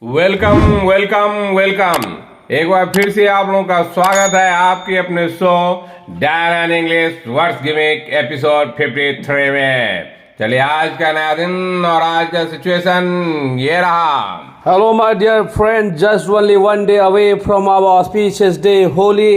Welcome welcome welcome. एक बार फिर से आप लोगों का स्वागत है आपके अपने शो डायन and English words gimmick episode 53 में। चलिए आज का नया दिन और आज का सिचुएशन ये रहा। Hello, my dear friend. Just only one day away from our auspicious day, Holi,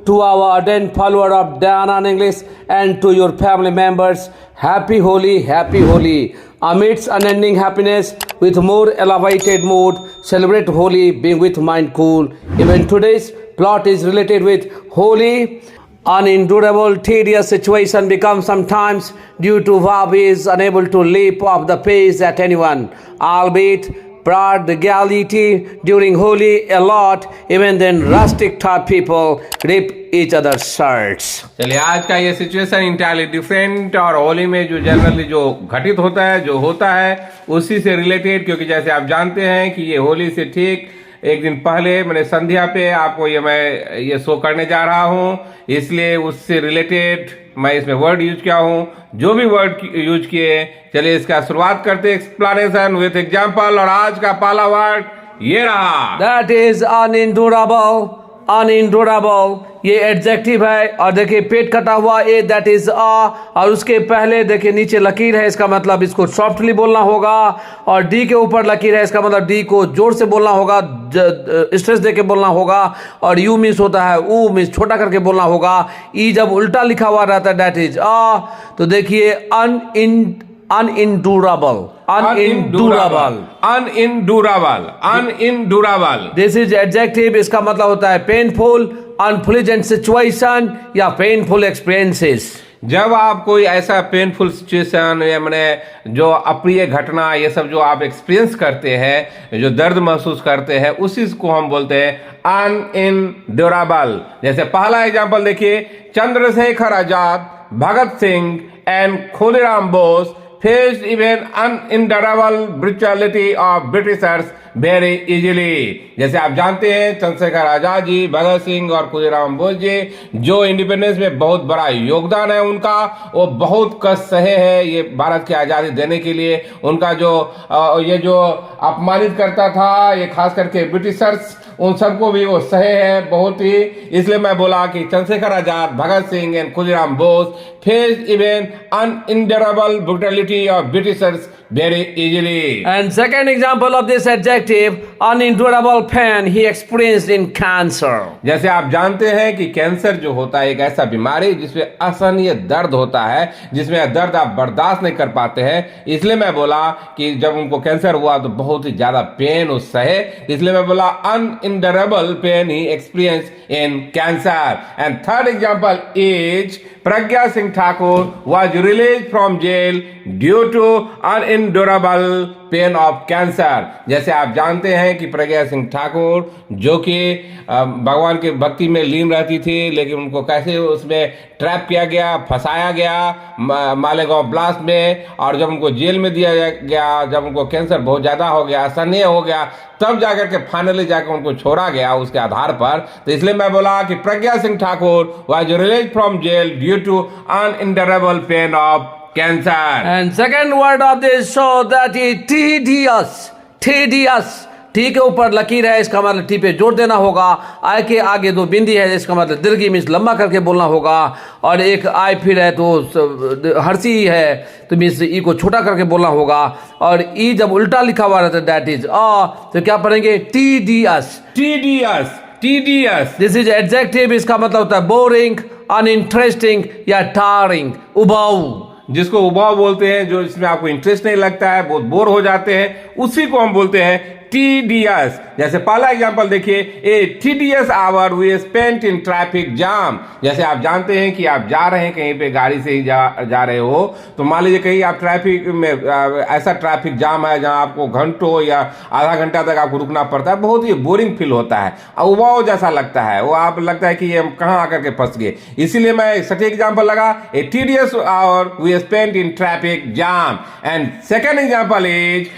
to our ardent follower of Dana English and to your family members, Happy Holi, Happy Holi. Amidst unending happiness, with more elevated mood, celebrate Holi, being with mind cool. Even today's plot is related with Holi. Unendurable, tedious situation becomes sometimes due to Vav is unable to leap off the pace at anyone, albeit prodigality during Holi a lot, even then rustic thought people rip each other's shirts. चलिए आज का ये situation entirely different और होली में जो generally जो घटित होता है जो होता है उसी से रिलेटेड, क्योंकि जैसे आप जानते हैं कि ये होली से ठीक एक दिन पहले मैंने संध्या पे आपको मैं ये शो करने जा रहा हूँ, इसलिए उससे रिलेटेड मैं इसमें वर्ड यूज किया हूँ। जो भी वर्ड यूज किए, चलिए इसका शुरुआत करते एक्सप्लेनेशन विथ एग्जांपल। और आज का पहला वर्ड ये रहा, That is unendurable. Unendurable ये एडजेक्टिव है और देखिए पेट कटा हुआ ए, दैट इज और उसके पहले देखिए नीचे लकीर है, इसका मतलब इसको सॉफ्टली बोलना होगा। और डी के ऊपर लकीर है, इसका मतलब डी को जोर से बोलना होगा, स्ट्रेस देके बोलना होगा। और यू मिस होता है, ऊ मिस छोटा करके बोलना होगा। ई जब उल्टा लिखा हुआ रहता है दैट इज तो देखिए unendurable. This is adjective, इसका मतलब होता है painful, unpleasant situation या painful experiences. जब आप कोई ऐसा पेनफुल सिचुएशन या मैंने जो अप्रिय घटना ये सब जो आप एक्सपीरियंस करते हैं, जो दर्द महसूस करते हैं, उसी को हम बोलते हैं अनइंड्यूरेबल। जैसे पहला एग्जांपल देखिए, Chandrashekhar Azad, Bhagat Singh and Khudiram Bose faced even unendurable brutality of Britishers very easily। जैसे आप जानते हैं चंद्रशेखर आजाद जी, भगत सिंह और खुदीराम बोस जी, जो इंडिपेंडेंस में बहुत बड़ा योगदान है उनका, वो बहुत कष्ट सहे हैं ये भारत की आज़ादी देने के लिए। उनका जो ये जो अपमानित करता था, ये खास करके ब्रिटिशर्स, उन सबको भी वो सहे हैं बहुत ही। इसलिए मैं बोला कि Chandrashekhar Azad, Bhagat Singh and Khudiram Bose face even unendurable brutality of britishers very easily. And second example of this adjective, unendurable pain he experienced in cancer. जैसे आप जानते हैं कि कैंसर जो होता है एक ऐसा बीमारी जिसमें असहनीय दर्द होता है, जिसमें दर्द आप बर्दाश्त नहीं कर पाते हैं। इसलिए मैं बोला कि जब उनको कैंसर हुआ तो बहुत ही ज्यादा पेन उस सहे, इसलिए मैं बोला unendurable pain he experience in cancer. And third example is Pragya Singh Thakur was released from jail due to unendurable pain of cancer. जैसे आप जानते हैं कि प्रज्ञा सिंह ठाकुर जो कि भगवान के भक्ति में लीन रहती थी, लेकिन उनको कैसे उसमें ट्रैप किया गया, फंसाया गया मालेगांव ब्लास्ट में, और जब उनको जेल में दिया गया, जब उनको कैंसर बहुत ज़्यादा हो गया, असहनीय हो गया, तब जाकर के फाइनली जाकर उनको छोड़ा गया उसके आधार पर। तो इसलिए मैं बोला कि Pragya Singh Thakur was released from jail due to unendurable pain of cancer. And second word of this show, that is tedious. Tedious T के ऊपर लकीर है, इसका मतलब टी पे जोर देना होगा। आई के आगे दो बिंदी है, इसका मतलब दीर्घी मीन्स लंबा करके बोलना होगा। और एक आई फिर है तो हर्षी है तो मीन्स ई को छोटा करके बोलना होगा। और ई जब उल्टा लिखा हुआ रहता है दैट इज तो क्या पढ़ेंगे tedious. Tedious tedious this is adjective, इसका मतलब होता है बोरिंग, अनइंटरेस्टिंग या टायरिंग, उबाऊ। जिसको उबाऊ बोलते हैं, जो इसमें आपको इंटरेस्ट नहीं लगता है, बहुत बोर हो जाते हैं, उसी को हम बोलते हैं टीडियस। जैसे पहला एग्जांपल देखिए, a tedious hour we spent in traffic jam. जैसे आप जानते हैं कि आप जा रहे हैं कहीं पे, गाड़ी से ही जा रहे हो, तो मान लीजिए कहीं आप ट्रैफिक में ऐसा ट्रैफिक जाम है जहां आपको घंटों या आधा घंटा तक आपको रुकना पड़ता है, बहुत ही बोरिंग फील होता है, उबाऊ जैसा लगता है, वो आप लगता है कि ये हम कहाँ आकर के फंस गए। इसीलिए मैं सटीक एग्जाम्पल लगा, a tedious hour we spent in traffic jam. And second example is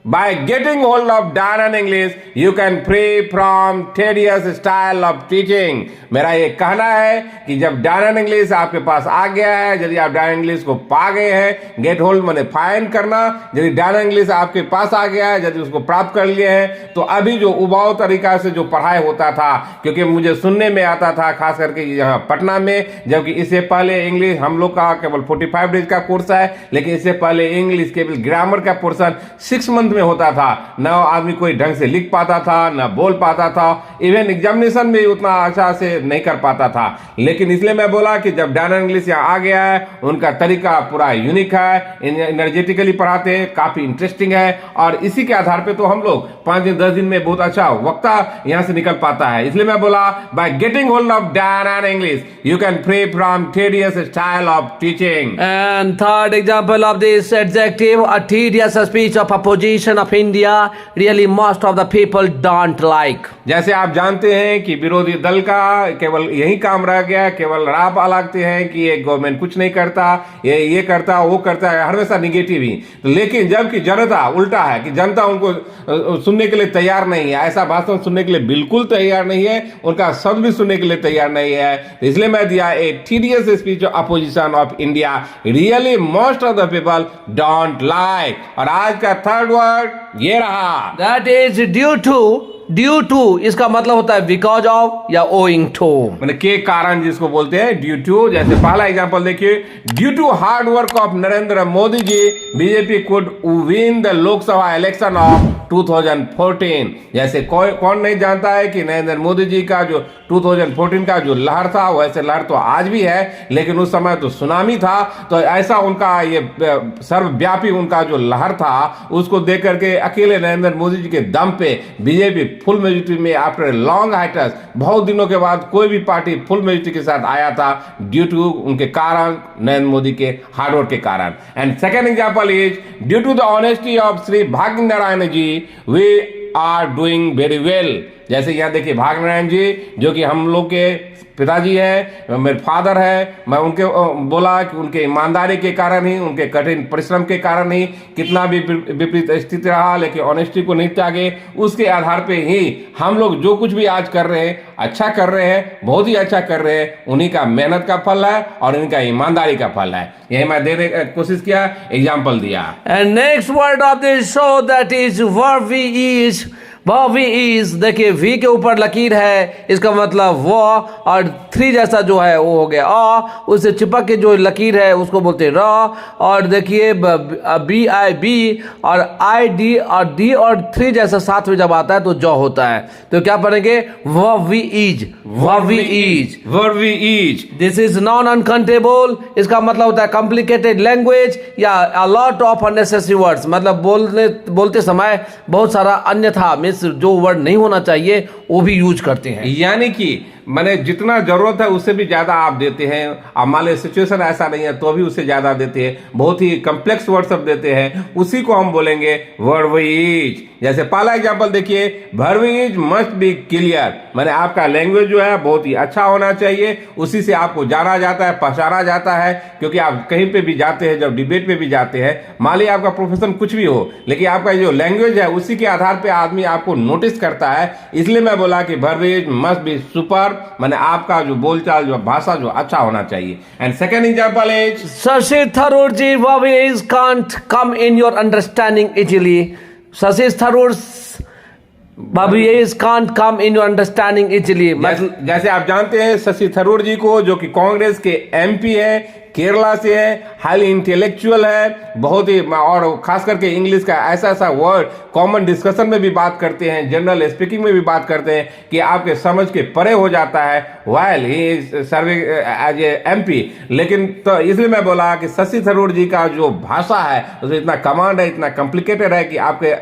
By getting hold of Danan English, you can free from tedious style of teaching. मेरा ये कहना है कि जब डायनन इंग्लिश आपके पास आ गया है, यदि आप डायनन इंग्लिश को पा गए हैं, गेट होल्ड माने फाइंड करना, यदि डायनन इंग्लिश आपके पास आ गया है, यदि उसको प्राप्त कर लिए हैं, तो अभी जो उबाऊ तरीका से जो पढ़ाई होता था, क्योंकि मुझे सुनने में आता था खास करके यहाँ पटना में, जबकि इससे पहले इंग्लिश हम लोग का केवल 45 डेज का कोर्स है, लेकिन इससे पहले इंग्लिश केवल ग्रामर का पोर्शन 6 मंथ में होता था। न आदमी कोई ढंग से लिख पाता था, न बोल पाता था, इवन एग्जामिनेशन भी उतना अच्छा से नहीं कर पाता था। लेकिन इसलिए मैं बोला कि जब डायनन इंग्लिश यहाँ आ गया है, उनका तरीका पूरा यूनिक है, एनर्जेटिकली पढ़ाते हैं, काफी इंटरेस्टिंग है, और इसी के आधार पे तो हम लोग 5 दिन 10 दिन में बहुत अच्छा वक्ता यहाँ से निकल पाता है। इसलिए मैं बोला by getting hold of Dainan English you can free from tedious style of teaching. And third example of this adjective, a tedious speech of opposition of India, really most of the people don't like. जैसे आप जानते हैं कि विरोधी दल का केवल यही काम रह गया, केवल राप लगाते हैं कि ये गवर्नमेंट कुछ नहीं करता, ये करता, वो करता है, हमेशा निगेटिव ही। तो लेकिन जबकि जनता उल्टा है कि जनता उनको सुनने के लिए तैयार नहीं है, ऐसा भाषण सुनने के लिए बिल्कुल तैयार नहीं है, उनका शब्द भी सुनने के लिए तैयार नहीं है। तो इसलिए मैं दिया a tedious speech of opposition of India, really most of the people don't like. और आज का थर्ड वर्ड ये रहा, That is due to इसका मतलब होता है because of या owing to। मैंने के कारण जिसको बोलते हैं ड्यू टू। जैसे पहला एग्जांपल देखिए, due to hard work of Narendra Modi ji BJP could win the Lok Sabha election of 2014। जैसे कौन नहीं जानता है कि नरेंद्र मोदी जी का जो 2014 का जो लहर था, वैसे लहर तो आज भी है, लेकिन उस समय तो सुनामी था। तो ऐसा उनका ये सर्वव्यापी उनका जो लहर था, उसको देख करके अकेले नरेंद्र मोदी जी के दम पे बीजेपी फुल मेजोरिटी में आफ्टर लॉन्ग हाइटस, बहुत दिनों के बाद कोई भी पार्टी फुल मेजोरिटी के साथ आया था, ड्यू टू उनके कारण, नरेंद्र मोदी के हार्डवर्क के कारण। And second example is due to the honesty of Shri Bhagya Narayan ji we are doing very well. जैसे यहाँ देखिए भाग्य नारायण जी जो कि हम लोग के पिताजी है, मेरे फादर है, मैं उनके बोला कि उनके ईमानदारी के कारण ही, उनके कठिन परिश्रम के कारण ही, कितना भी विपरीत स्थिति रहा लेकिन ऑनेस्टी को नहीं त्यागे, उसके आधार पे ही हम लोग जो कुछ भी आज कर रहे हैं, अच्छा कर रहे हैं, बहुत ही अच्छा कर रहे हैं। उन्हीं का मेहनत का फल है और इनका ईमानदारी का फल है। यही मैं देने की कोशिश किया, एग्जाम्पल दिया। And next word of this show that is verb is, verb is देखिए वी के ऊपर लकीर है, इसका मतलब वो, और 3 जैसा जो है वो हो गया आ, उससे चिपक के जो लकीर है उसको बोलते हैं र। और देखिए बी आई बी और आई डी और डी और 3 जैसा साथ में जब आता है तो जॉ होता है। तो क्या पढ़ेंगे, verb is, verb is, verb is. This is non uncountable, इसका मतलब होता है कॉम्प्लिकेटेड लैंग्वेज या a lot of unnecessary words, मतलब बोलते समय बहुत सारा अन्यथा मींस जो वर्ड नहीं होना चाहिए वो भी यूज करते हैं। यानी कि मैंने जितना जरूरत है उससे भी ज्यादा आप देते हैं। अब मान लो सिचुएशन ऐसा नहीं है तो भी उससे ज्यादा देते हैं, बहुत ही कम्प्लेक्स वर्ड सब देते हैं, उसी को हम बोलेंगे वर्ब इज। जैसे पहला एग्जांपल देखिए, verb is must be clear, मैंने आपका लैंग्वेज जो है बहुत ही अच्छा होना चाहिए, उसी से आपको जाना जाता है, पहचाना जाता है। क्योंकि आप कहीं पे भी जाते हैं, जब डिबेट पे भी जाते हैं, मान लीजिए आपका प्रोफेशन कुछ भी हो, लेकिन आपका जो लैंग्वेज है उसी के आधार पे आदमी आपको नोटिस करता है। इसलिए मैं बोला कि verb is must be super, मैंने आपका जो बोलचाल, जो भाषा जो अच्छा होना चाहिए। And second example is Shashi Tharoor ji, verb is can't come in your understanding easily. Shashi Tharoor's verb is can't come in your understanding easily. जैसे आप जानते हैं शशि थरूर जी को, जो कि कांग्रेस के एमपी है, केरला से है, हाईली इंटेलेक्चुअल है, बहुत ही, और खास करके इंग्लिश का ऐसा ऐसा वर्ड कॉमन डिस्कशन में भी बात करते हैं, जनरल स्पीकिंग में भी बात करते हैं कि आपके समझ के परे हो जाता है while he is serving as a MP. लेकिन तो इसलिए मैं बोला कि शशि थरूर जी का जो भाषा है उसमें इतना कमांड है, इतना कॉम्प्लिकेटेड है कि आपके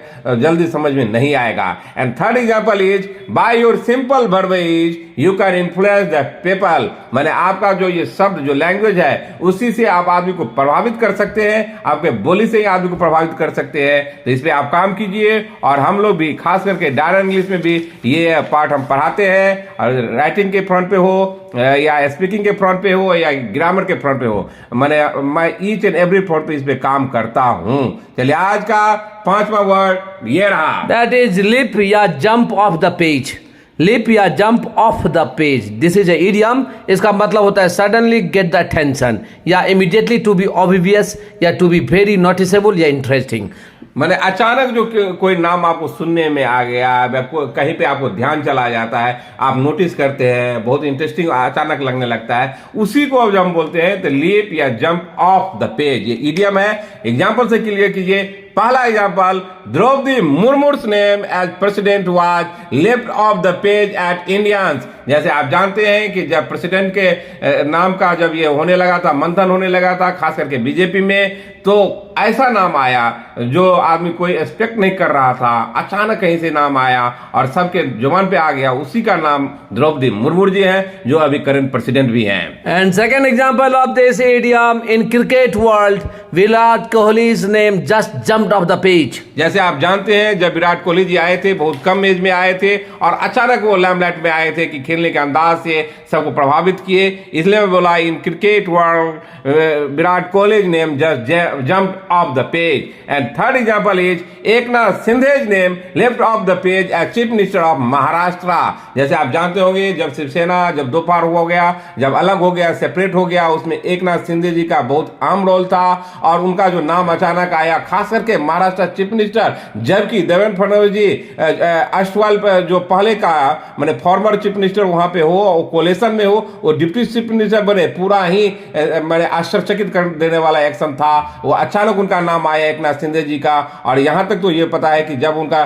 जल्दी समझ में नहीं आएगा। And third example is by your simple verb is you can influence the people, मैंने आपका जो ये शब्द जो लैंग्वेज है उसी से आप आदमी को प्रभावित कर सकते हैं, आपके बोली से ही आदमी को प्रभावित कर सकते हैं। तो इस पे आप काम कीजिए। और हम लोग भी खास करके डायरेक्ट इंग्लिश में भी ये पार्ट हम पढ़ाते हैं, और राइटिंग के फ्रंट पे हो या स्पीकिंग के फ्रंट पे हो या ग्रामर के फ्रंट पे हो, मैं ईच एंड एवरी फ्रंट पे इस पे काम करता हूं। चलिए आज का पांचवा वर्ड ये रहा, दैट इज लिप या jump off the page. Leap या jump off the page, this is a idiom. इसका मतलब होता है सडनली गेट द अटेंशन, या इमीडिएटली टू बी ऑब्वियस, या टू बी वेरी नोटिसेबल, या इंटरेस्टिंग। माने अचानक जो कोई नाम आपको सुनने में आ गया, आपको कहीं पे आपको ध्यान चला जाता है, आप नोटिस करते हैं, बहुत इंटरेस्टिंग अचानक लगने लगता है, उसी को अब जब हम बोलते हैं तो लीप या जंप ऑफ द पेज, ये इडियम है। एग्जांपल से क्लियर कीजिए। पहला example, Draupadi Murmu's name as president was left off the page at Indians. जैसे आप जानते हैं कि जब प्रेसिडेंट के नाम का जब ये होने लगा था, मंथन होने लगा था, खास करके बीजेपी में, तो ऐसा नाम आया जो आदमी कोई एक्सपेक्ट नहीं कर रहा था, अचानक कहीं से नाम आया और सबके जुबान पे आ गया, उसी का नाम द्रौपदी मुर्मू जी हैं, जो अभी करंट प्रेसिडेंट भी हैं। And second example of this idiom, in cricket world Virat Kohli's name just jumped of the page. जैसे आप जानते हैं जब विराट कोहली जी आए थे, बहुत कम एज में आए थे और अचानक वो लाइमलाइट में आए थे कि खेलने के अंदाज से सबको प्रभावित किए, इसलिए मैं बोला in cricket world Virat Kohli name just jumped off the page. And third example is Eknath Shindhe's name left off the page as Chief Minister of Maharashtra. जैसे आप जानते होंगे जब शिवसेना जब दो पार हो गया, जब अलग हो गया, सेपरेट हो गया, उसमें एकनाथ शिंदे जी का बहुत अहम रोल था और उनका जो नाम अचानक आया, खास करके महाराष्ट्र चीफ मिनिस्टर, जबकि देवेंद्र फडणवीस जी अष्टवाल जो पहले का मैंने फॉर्मर चीफ मिनिस्टर वहां पे हो, कोलेशन में हो, वो डिप्टी चीफ मिनिस्टर बने, पूरा ही मैंने आश्चर्यचकित कर देने वाला एक्शन था। वो अचानक उनका नाम आया एकनाथ शिंदे जी का, और यहां तक तो ये पता है कि जब उनका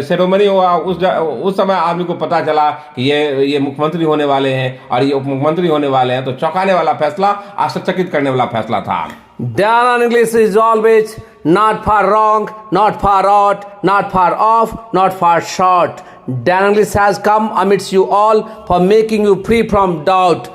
सेरेमनी हुआ उस समय आदमी को पता चला कि ये मुख्यमंत्री होने वाले हैं और ये उप मुख्यमंत्री होने वाले हैं, तो चौंकाने वाला फैसला, आश्चर्यचकित करने वाला फैसला था। Down on English is always not far wrong, not far out, not far off, not far short. Dan English has come amidst you all for making you free from doubt.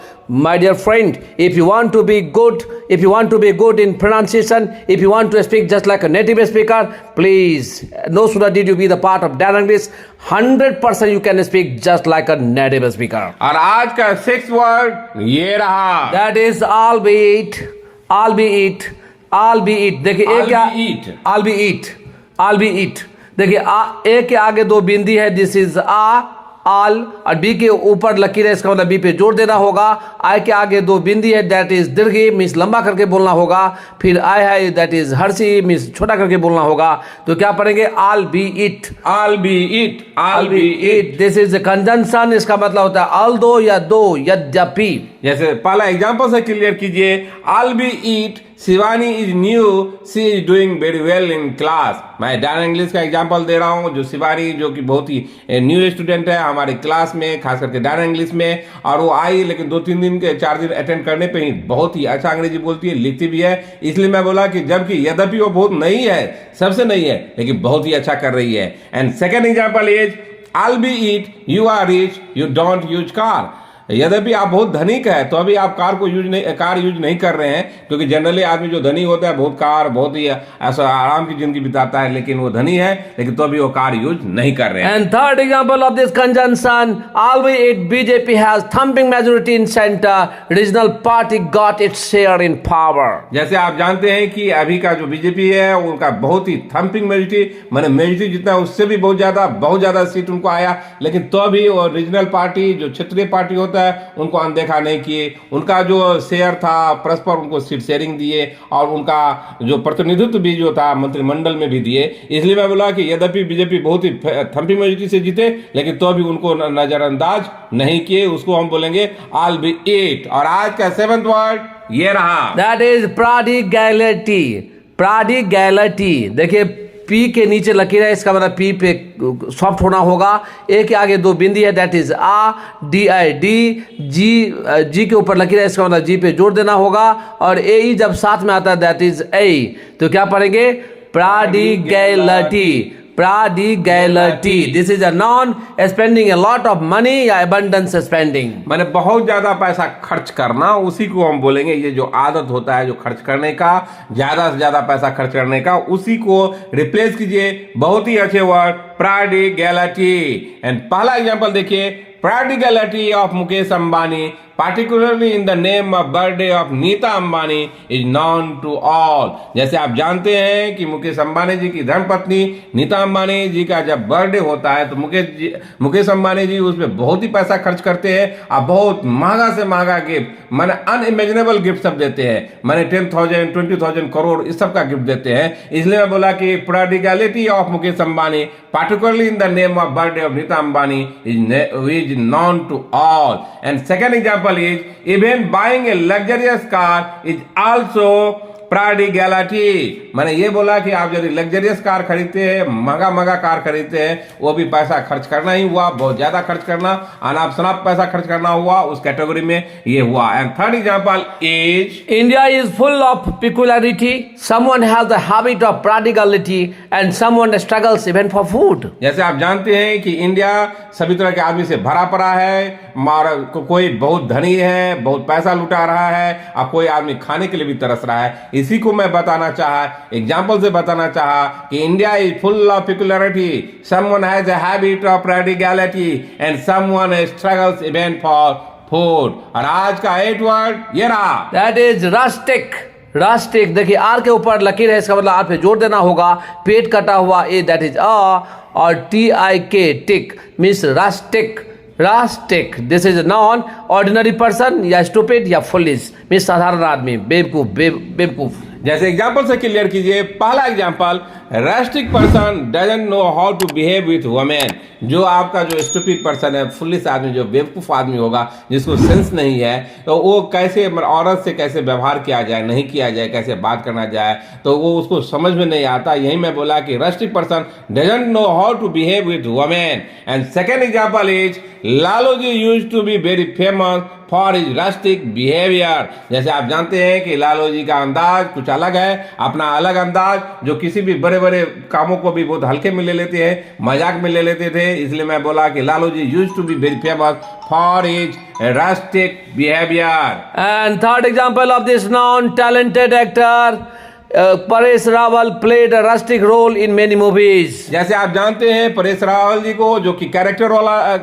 My dear friend, if you want to be good, if you want to be good in pronunciation, if you want to speak just like a native speaker, please, no sooner did you be the part of Dan English, 100% you can speak just like a native speaker. और आज का 6th word ये रहा, That is albeit, albeit, albeit. देखिए एक क्या, albeit, albeit. देखिए ए के आगे दो बिंदी है, दिस इज आ, आल, और बी के ऊपर लकीर है, इसका मतलब बी पे जोर देना होगा। आई के आगे दो बिंदी है, दैट इज दीर्घी, मीन्स लंबा करके बोलना होगा। फिर आई है, दैट इज हर्षी, मीन्स छोटा करके बोलना होगा। तो क्या पढ़ेंगे, albeit, albeit, albeit. This is conjunction, इसका मतलब होता है अल दो या दो, यद्यपि। जैसे पहला एग्जांपल से क्लियर कीजिए, albeit, Shivani is new, she is doing very well in class. मैं डायन इंग्लिश का एग्जांपल दे रहा हूं, जो शिवानी जो कि बहुत ही न्यू स्टूडेंट है हमारे क्लास में, खास करके डायन इंग्लिश में, और वो आई लेकिन 2-3 दिन के 4 दिन अटेंड करने पे ही बहुत ही अच्छा अंग्रेजी बोलती है, लिखती भी है। इसलिए मैं बोला कि जबकि यद्यपि वो बहुत नई है, सबसे नई है, लेकिन बहुत ही अच्छा कर रही है। And second example is albeit you are rich you don't use car. यद्यपि आप बहुत धनिक है तो अभी आप कार यूज नहीं कर रहे हैं, क्योंकि जनरली आदमी जो धनी होता है बहुत ही ऐसा आराम की जिंदगी बिताता है, लेकिन वो धनी है लेकिन तो अभी वो कार यूज नहीं कर रहे हैं। And third example of this conjunction, albeit BJP has thumping majority in centre, regional party got its share in power. जैसे आप जानते हैं कि अभी का जो बीजेपी है उनका बहुत ही थम्पिंग मेजॉरिटी, माने मेजॉरिटी जितना उससे भी बहुत ज्यादा सीट उनको आया, लेकिन तो भी वो रीजनल पार्टी जो क्षेत्रीय पार्टी होता है उनको अनदेखा नहीं किए। उनका जो शेयर था परस्पर उनको सीट शेयरिंग दिए, और उनका जो प्रतिनिधित्व भी जो था मंत्रिमंडल में भी दिए। इसलिए मैं बोला कि यद्यपि बीजेपी बहुत ही थम्पी मेजॉरिटी से जीते, लेकिन तो भी उनको नजरअंदाज नहीं किए, उसको हम बोलेंगे आल बी इट। और आज का 7th वर्ड ये रहा, दैट इज prodigality, prodigality। देखिए पी के नीचे लकीर है, इसका मतलब पी पे सॉफ्ट होना होगा। ए के आगे दो बिंदी है, दैट इज आ, डी आई डी, जी के ऊपर लकीर है, इसका मतलब जी पे जोर देना होगा। और ए ई जब साथ में आता है, दैट इज ए। तो क्या पढ़ेंगे, prodigality, prodigality। This is a non spending a lot of money या abundance spending, माने बहुत ज्यादा पैसा खर्च करना, उसी को हम बोलेंगे। ये जो आदत होता है जो खर्च करने का, ज्यादा से ज्यादा पैसा खर्च करने का, उसी को रिप्लेस कीजिए बहुत ही अच्छे वर्ड prodigality। एंड पहला एग्जांपल देखिए, prodigality of Mukesh Ambani particularly in the name of birthday of Nita Ambani is known to all. जैसे आप जानते हैं कि मुकेश अंबानी जी की धर्मपत्नी नीता अंबानी जी का जब बर्थडे होता है तो मुकेश अंबानी जी उसमें बहुत ही पैसा खर्च करते हैं और बहुत महंगा से महंगा गिफ्ट माने अनइमेजिनेबल गिफ्ट सब देते हैं, माने 10,000 20,000 करोड़ इस सब का गिफ्ट देते हैं। इसलिए मैं बोला कि prodigality of Mukesh Ambani particularly in the name of birthday of Nita Ambani is known to all. And second example is even buying a luxurious car is also prodigality. मैंने ये बोला कि आप यदि लग्जरियस कार खरीदते हैं, महंगा कार खरीदते हैं, वो भी पैसा खर्च करना ही हुआ, बहुत ज्यादा खर्च करना, अनाप शनाप पैसा खर्च करना हुआ, उस कैटेगरी में ये हुआ। And third example is India is full of peculiarity. Someone has the habit of prodigality and someone struggles even for food. जैसे आप जानते हैं कि इंडिया सभी तरह के आदमी से भरा पड़ा है, कोई बहुत धनी है, बहुत पैसा लुटा रहा है, और कोई आदमी खाने के लिए भी तरस रहा है। इसी को मैं बताना चाहा, एग्जाम्पल से बताना चाहा कि India is full of peculiarity, someone has a habit of prodigality and someone struggles even for food. और आज का 8 वर्ड ये रहा, That is rustic. Rustic, देखिए आर के ऊपर लकीर है, इसका मतलब आर पे जोर देना होगा, पेट कटा हुआ ए, दैट इज और TIK tick means rustic. Rustic, this is a noun, ordinary person या stupid या foolish मीन्स साधारण आदमी, बेवकूफ। जैसे एग्जाम्पल से क्लियर कीजिए। पहला example, rustic person doesn't know how to behave with women. जो आपका जो स्टूपिड पर्सन है, फुलिश आदमी, जो बेवकूफ आदमी होगा, जिसको सेंस नहीं है, तो वो कैसे औरत से कैसे व्यवहार किया जाए, नहीं किया जाए, कैसे बात करना जाए, तो वो उसको समझ में नहीं आता। यही मैं बोला कि rustic person doesn't know how to behave with women. And second example is Laluji used to be very famous for his rustic behaviour. जैसे आप जानते हैं कि लालू जी का अंदाज कुछ अलग है, अपना अलग अंदाज, जो किसी भी बड़े बड़े कामों को भी बहुत हल्के में ले लेते हैं, मजाक में ले लेते थे। इसलिए मैं बोला कि Lalu ji used to be very famous for his rustic behaviour. And third example of this non-talented actor, Paresh Rawal played a rustic role in many movies. जैसे आप जानते हैं परेश रावल जी को, जो कि कैरेक्टर वाला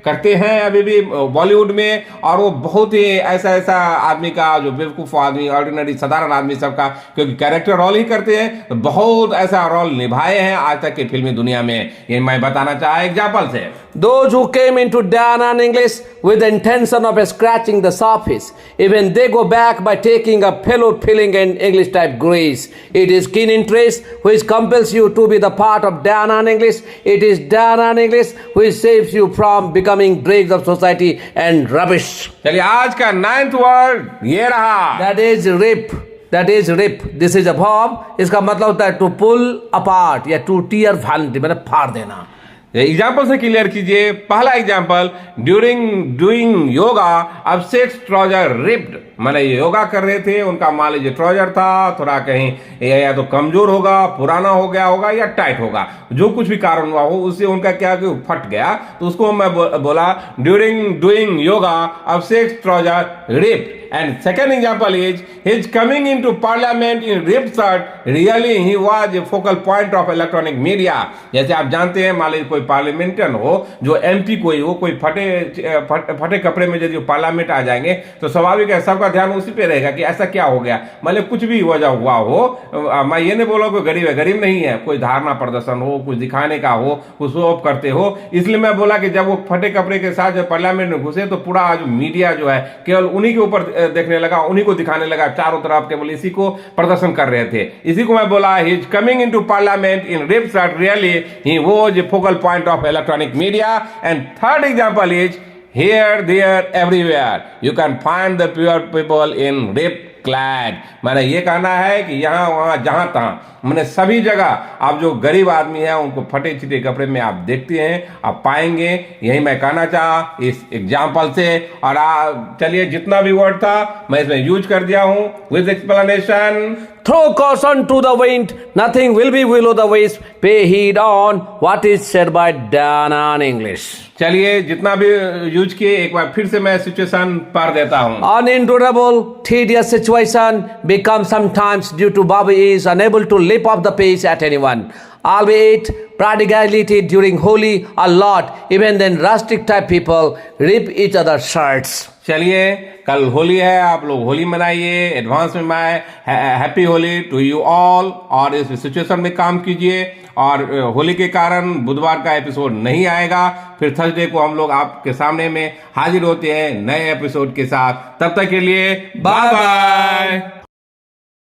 करते हैं अभी भी बॉलीवुड में, और वो बहुत ही ऐसा आदमी का, जो बेवकूफ आदमी, ऑर्डिनरी साधारण आदमी सबका, क्योंकि कैरेक्टर रोल ही करते हैं, तो बहुत ऐसा रोल निभाए हैं आज तक की फिल्मी दुनिया में। ये मैं बताना चाहा एग्जाम्पल से। Those who came into Diana English with the intention of scratching the surface, even they go back by taking a fellow feeling and English type grace. It is keen interest which compels you to be the part of Diana English. It is Diana English which saves you from becoming dregs of society and rubbish. चलिए आज का 9th word ये रहा, That is rip. That is rip. This is a verb. इसका मतलब होता है to pull apart या to tear violently, मतलब फाड़ देना। एग्जाम्पल से क्लियर कीजिए। पहला एग्जाम्पल, ड्यूरिंग डूइंग योगा अभिषेक ट्राउजर रिप्ड, माने योगा कर रहे थे, उनका मान लीजिए ट्राउजर था थोड़ा कहीं या तो कमजोर होगा, पुराना हो गया होगा, या टाइट होगा, जो कुछ भी कारण हुआ हो, उससे उनका क्या कि फट गया, तो उसको मैं बोला during doing yoga Abhishek trouser ripped. And second example is his coming into parliament in ripped shirt. Really, he was a focal point of electronic media. जैसे आप जानते हैं, मान लीजिए कोई पार्लियामेंटियन हो, जो MP कोई हो, कोई फटे कपड़े में यदि पार्लियामेंट आ जाएंगे, तो स्वाभाविक है सबका ध्यान उसी पे रहेगा कि ऐसा क्या हो गया। मान लीजिए कुछ भी वजह हुआ हो, मैं ये नहीं बोला कोई गरीब है, गरीब नहीं है, कोई धारणा प्रदर्शन हो, कुछ दिखाने का हो, कुछ शो ऑफ करते हो। इसलिए मैं बोला कि जब वो फटे कपड़े के साथ जब पार्लियामेंट में घुसे, तो पूरा जो मीडिया जो है केवल उन्हीं के ऊपर देखने लगा, उन्हीं को दिखाने लगा, चारों तरफ केवल इसी को प्रदर्शन कर रहे थे। इसी को मैं बोला he is coming into parliament in ripped shirt, really he was a focal point of electronic media. And third example is here there everywhere you can find the pure people in ripped clad. मैंने ये कहना है कि यहाँ वहाँ जहाँ तहाँ, मैंने सभी जगह आप जो गरीब आदमी हैं उनको फटे चिटे कपड़े में आप देखते हैं, आप पाएंगे। यही मैं कहना चाहा इस एग्जाम्पल से। और चलिए जितना भी वर्ड था मैं इसमें यूज कर दिया हूँ with explanation. Throw caution to the wind, nothing will be below the waist. Pay heed on what is said by Diana in English. चलिए जितना भी यूज किए एक बार फिर से मैं सिचुएशन पढ़ देता हूँ। Unendurable, tedious situation becomes sometimes due to Bobby is unable to leap off the pace at anyone. albeit prodigality during Holi a lot. Even then, rustic type people rip each other's shirts. चलिए, कल होली है, आप लोग Holi मनाइए, advance में मैं happy Holi to you all. और इस situation में काम कीजिए। और होली के कारण बुधवार का एपिसोड नहीं आएगा, फिर थर्सडे को हम लोग आपके सामने में हाजिर होते हैं नए एपिसोड के साथ। तब तक के लिए बाय बाय।